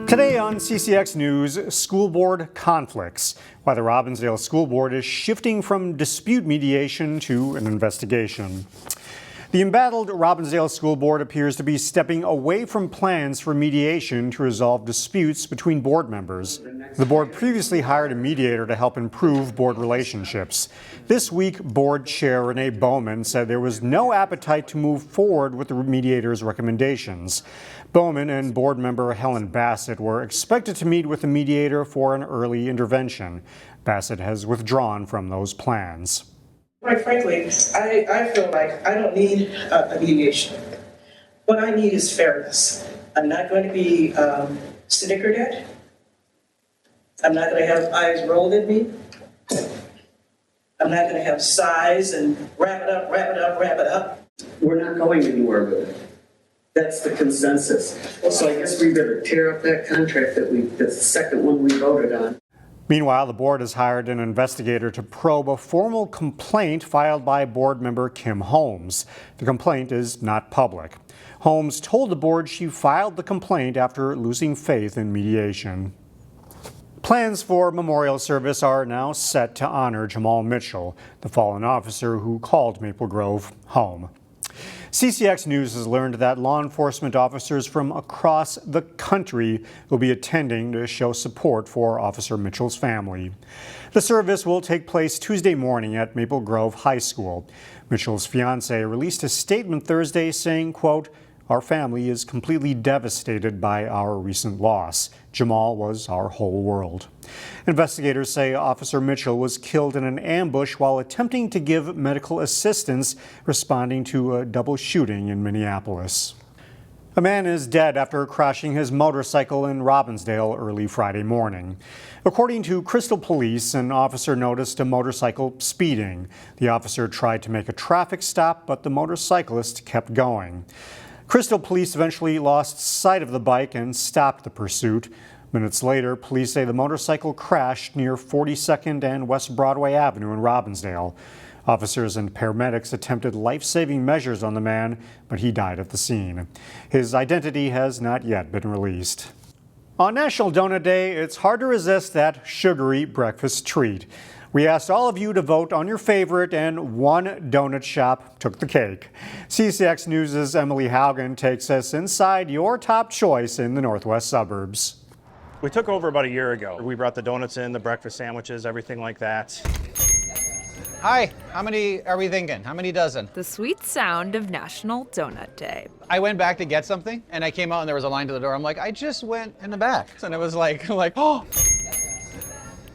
Today on CCX News, school board conflicts, why the Robbinsdale School Board is shifting from dispute mediation to an investigation. The embattled Robbinsdale School Board appears to be stepping away from plans for mediation to resolve disputes between board members. The board previously hired a mediator to help improve board relationships. This week, board chair Renee Bowman said there was no appetite to move forward with the mediator's recommendations. Bowman and board member Helen Bassett were expected to meet with the mediator for an early intervention. Bassett has withdrawn from those plans. Quite frankly, I feel like I don't need a mediation. What I need is fairness. I'm not going to be snickered at. I'm not going to have eyes rolled at me. I'm not going to have sighs and wrap it up, wrap it up, wrap it up. We're not going anywhere with it. That's the consensus. So I guess we better tear up that contract that's the second one we voted on. Meanwhile, the board has hired an investigator to probe a formal complaint filed by board member Kim Holmes. The complaint is not public. Holmes told the board she filed the complaint after losing faith in mediation. Plans for memorial service are now set to honor Jamal Mitchell, the fallen officer who called Maple Grove home. CCX News has learned that law enforcement officers from across the country will be attending to show support for Officer Mitchell's family. The service will take place Tuesday morning at Maple Grove High School. Mitchell's fiancee released a statement Thursday saying, quote, "Our family is completely devastated by our recent loss. Jamal was our whole world." Investigators say Officer Mitchell was killed in an ambush while attempting to give medical assistance responding to a double shooting in Minneapolis. A man is dead after crashing his motorcycle in Robbinsdale early Friday morning. According to Crystal Police, an officer noticed a motorcycle speeding. The officer tried to make a traffic stop, but the motorcyclist kept going. Crystal Police eventually lost sight of the bike and stopped the pursuit. Minutes later, police say the motorcycle crashed near 42nd and West Broadway Avenue in Robbinsdale. Officers and paramedics attempted life-saving measures on the man, but he died at the scene. His identity has not yet been released. On National Donut Day, it's hard to resist that sugary breakfast treat. We asked all of you to vote on your favorite, and one donut shop took the cake. CCX News' Emily Haugen takes us inside your top choice in the Northwest suburbs. We took over about a year ago. We brought the donuts in, the breakfast sandwiches, everything like that. Hi, how many are we thinking? How many dozen? The sweet sound of National Donut Day. I went back to get something, and I came out and there was a line to the door. I'm like, I just went in the back. And it was like, oh.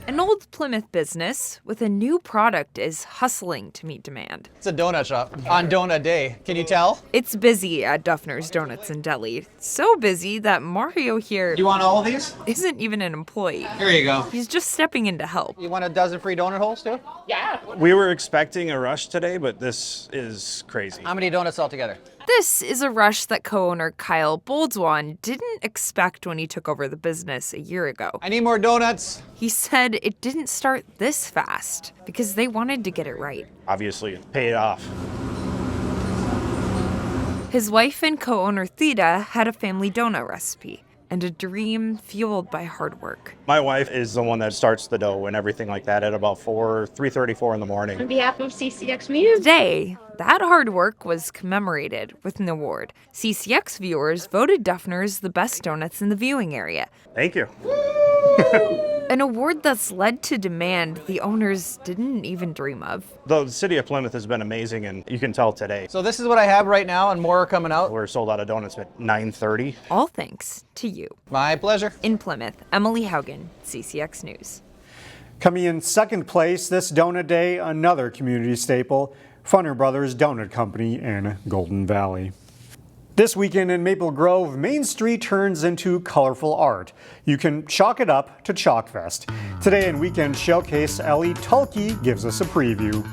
An old Plymouth business with a new product is hustling to meet demand. It's a donut shop on Donut Day. Can you tell? It's busy at Duffner's Donuts and Deli. So busy that Mario here You want all of these? isn't even an employee. Here you go. He's just stepping in to help. You want a dozen free donut holes too? We were expecting a rush today, but this is crazy. How many donuts altogether? This is a rush that co-owner Kyle Boldzwan didn't expect when he took over the business a year ago. I need more donuts. He said it didn't start this fast because they wanted to get it right. Obviously, it paid off. His wife and co-owner Theda had a family donut recipe and a dream fueled by hard work. My wife is the one that starts the dough and everything like that at about 3:34 in the morning. On behalf of CCX News. Today, that hard work was commemorated with an award. CCX viewers voted Duffner's the best donuts in the viewing area. Thank you. An award that's led to demand the owners didn't even dream of. The city of Plymouth has been amazing, and you can tell today. So this is what I have right now, and more are coming out. We're sold out of donuts at 9:30. All thanks to you. My pleasure. In Plymouth, Emily Haugen, CCX News. Coming in second place this Donut Day, another community staple, Funner Brothers Donut Company in Golden Valley. This weekend in Maple Grove, Main Street turns into colorful art. You can chalk it up to Chalkfest. Today in Weekend Showcase, Ellie Tulke gives us a preview.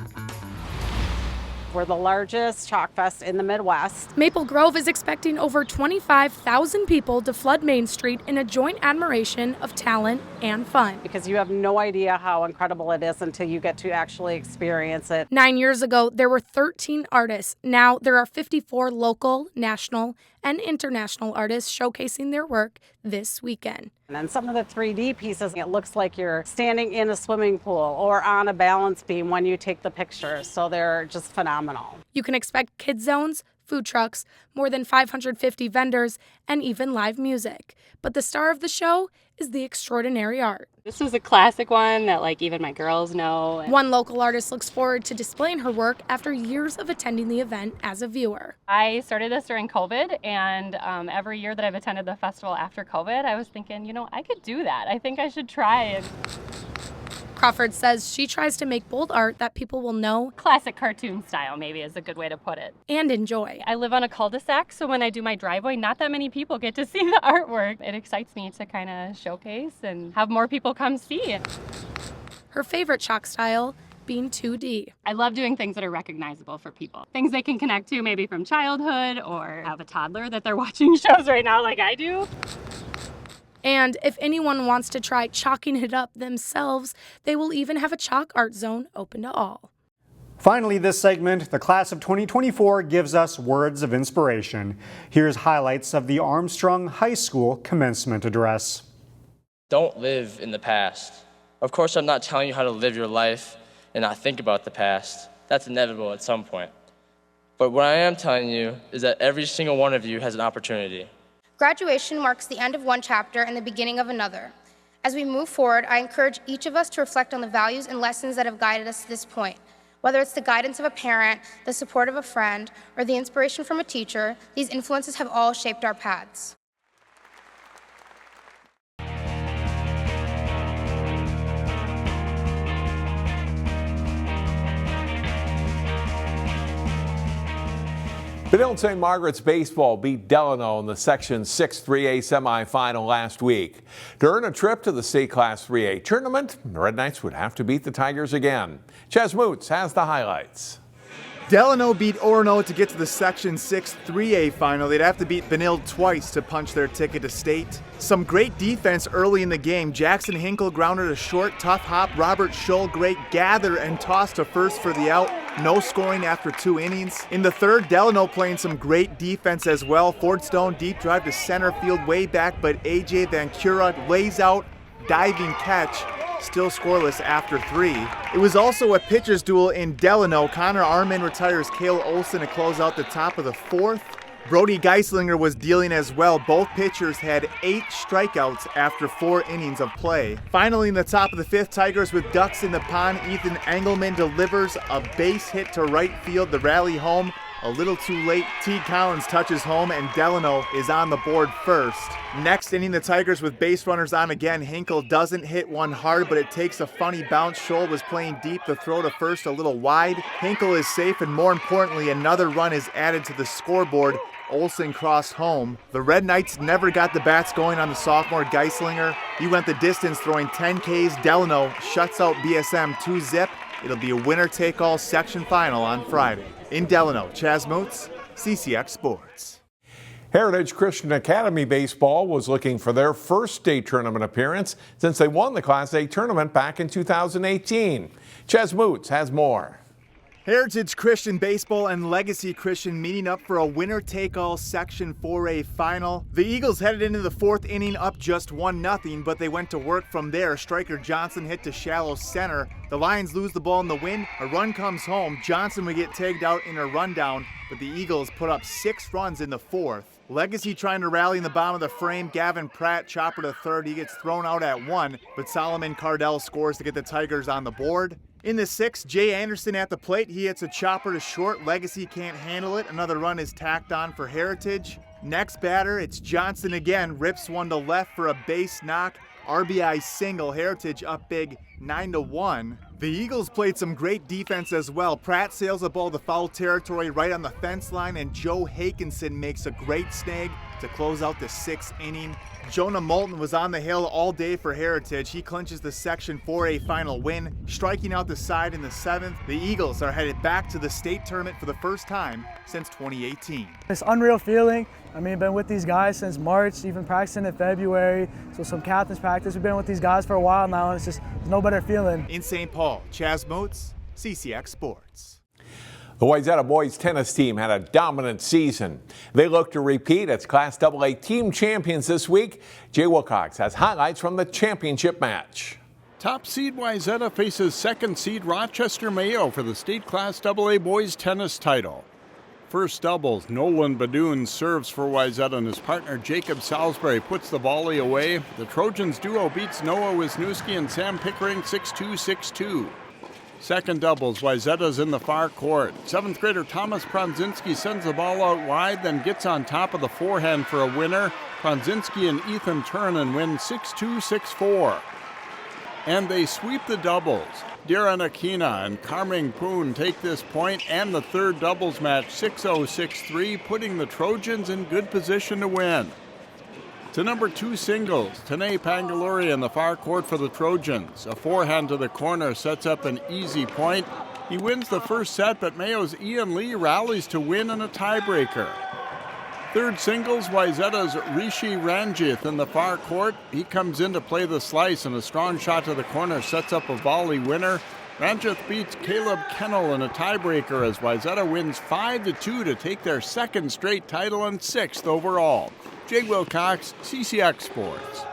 We're the largest Chalkfest in the Midwest. Maple Grove is expecting over 25,000 people to flood Main Street in a joint admiration of talent and fun. Because you have no idea how incredible it is until you get to actually experience it. 9 years ago, there were 13 artists. Now there are 54 local, national, and international artists showcasing their work this weekend. And then some of the 3D pieces, it looks like you're standing in a swimming pool or on a balance beam when you take the pictures. So they're just phenomenal. You can expect kid zones, food trucks, more than 550 vendors, and even live music. But the star of the show is the extraordinary art. This is a classic one that even my girls know. One local artist looks forward to displaying her work after years of attending the event as a viewer. I started this during COVID, and every year that I've attended the festival after COVID, I was thinking, I could do that. I think I should try it. Crawford says she tries to make bold art that people will know. Classic cartoon style, maybe, is a good way to put it. And enjoy. I live on a cul-de-sac, so when I do my driveway, not that many people get to see the artwork. It excites me to kind of showcase and have more people come see it. Her favorite chalk style being 2D. I love doing things that are recognizable for people. Things they can connect to maybe from childhood, or have a toddler that they're watching shows right now like I do. And if anyone wants to try chalking it up themselves, they will even have a chalk art zone open to all. Finally, this segment, the class of 2024 gives us words of inspiration. Here's highlights of the Armstrong High School commencement address. Don't live in the past. Of course, I'm not telling you how to live your life and not think about the past. That's inevitable at some point. But what I am telling you is that every single one of you has an opportunity. Graduation marks the end of one chapter and the beginning of another. As we move forward, I encourage each of us to reflect on the values and lessons that have guided us to this point. Whether it's the guidance of a parent, the support of a friend, or the inspiration from a teacher, these influences have all shaped our paths. Benilde-St. Margaret's baseball beat Delano in the Section 6 3A semifinal last week. To earn a trip to the State Class 3A tournament, the Red Knights would have to beat the Tigers again. Ches Moots has the highlights. Delano beat Orono to get to the Section 6 3A final. They'd have to beat Benilde twice to punch their ticket to state. Some great defense early in the game. Jackson Hinkle grounded a short, tough hop. Robert Scholl, great gather and toss to first for the out. No scoring after 2 innings. In the third, Delano playing some great defense as well. Ford Stone deep drive to center field way back, but AJ Van Cura lays out, diving catch. Still scoreless after 3. It was also a pitcher's duel in Delano. Connor Arman retires Cale Olson to close out the top of the 4th. Brody Geislinger was dealing as well. Both pitchers had 8 strikeouts after 4 innings of play. Finally, in the top of the 5th, Tigers with ducks in the pond. Ethan Engelman delivers a base hit to right field. The rally home a little too late. T. Collins touches home and Delano is on the board first. Next inning, the Tigers with base runners on again. Hinkle doesn't hit one hard, but it takes a funny bounce. Scholl was playing deep. The throw to first a little wide. Hinkle is safe, and more importantly, another run is added to the scoreboard. Olson crossed home. The Red Knights never got the bats going on the sophomore Geislinger. He went the distance throwing 10 Ks. Delano shuts out BSM 2-zip. It'll be a winner-take-all section final on Friday. In Delano, Chaz Moots, CCX Sports. Heritage Christian Academy Baseball was looking for their first state tournament appearance since they won the Class A tournament back in 2018. Chaz Moots has more. Heritage Christian Baseball and Legacy Christian meeting up for a winner-take-all Section 4A final. The Eagles headed into the 4th inning up just 1-0, but they went to work from there. Striker Johnson hit to shallow center. The Lions lose the ball in the wind. A run comes home. Johnson would get tagged out in a rundown, but the Eagles put up 6 runs in the 4th. Legacy trying to rally in the bottom of the frame. Gavin Pratt, chopper to third. He gets thrown out at 1, but Solomon Cardell scores to get the Tigers on the board. In the 6th, Jay Anderson at the plate. He hits a chopper to short. Legacy can't handle it. Another run is tacked on for Heritage. Next batter, it's Johnson again. Rips one to left for a base knock. RBI single. Heritage up big 9-1. The Eagles played some great defense as well. Pratt sails the ball to foul territory right on the fence line, and Joe Hakinson makes a great snag to close out the 6th inning. Jonah Moulton was on the hill all day for Heritage. He clinches the Section 4A final win, striking out the side in the 7th. The Eagles are headed back to the state tournament for the first time since 2018. It's an unreal feeling. I mean, I've been with these guys since March, even practicing in February. So some captain's practice. We've been with these guys for a while now, and it's just there's no better feeling. In St. Paul, Chaz Moots, CCX Sports. The Wayzata boys tennis team had a dominant season. They look to repeat as Class AA team champions this week. Jay Wilcox has highlights from the championship match. Top seed Wayzata faces second seed Rochester Mayo for the state Class AA boys tennis title. First doubles, Nolan Badoon serves for Wayzata and his partner Jacob Salisbury puts the volley away. The Trojans duo beats Noah Wisniewski and Sam Pickering 6-2, 6-2. Second doubles, Wayzata's in the far court. Seventh grader Thomas Pronzinski sends the ball out wide, then gets on top of the forehand for a winner. Pronzinski and Ethan Turnen win 6-2, 6-4. And they sweep the doubles. Darren Akina and Carming Poon take this point and the third doubles match 6-0, 6-3, putting the Trojans in good position to win. To number 2 singles, Tanae Pangaluri in the far court for the Trojans. A forehand to the corner sets up an easy point. He wins the first set, but Mayo's Ian Lee rallies to win in a tiebreaker. Third singles, Wayzata's Rishi Ranjith in the far court. He comes in to play the slice, and a strong shot to the corner sets up a volley winner. Ranjith beats Caleb Kennel in a tiebreaker as Wayzata wins 5-2 to take their second straight title and 6th overall. Jay Wilcox, CCX Sports.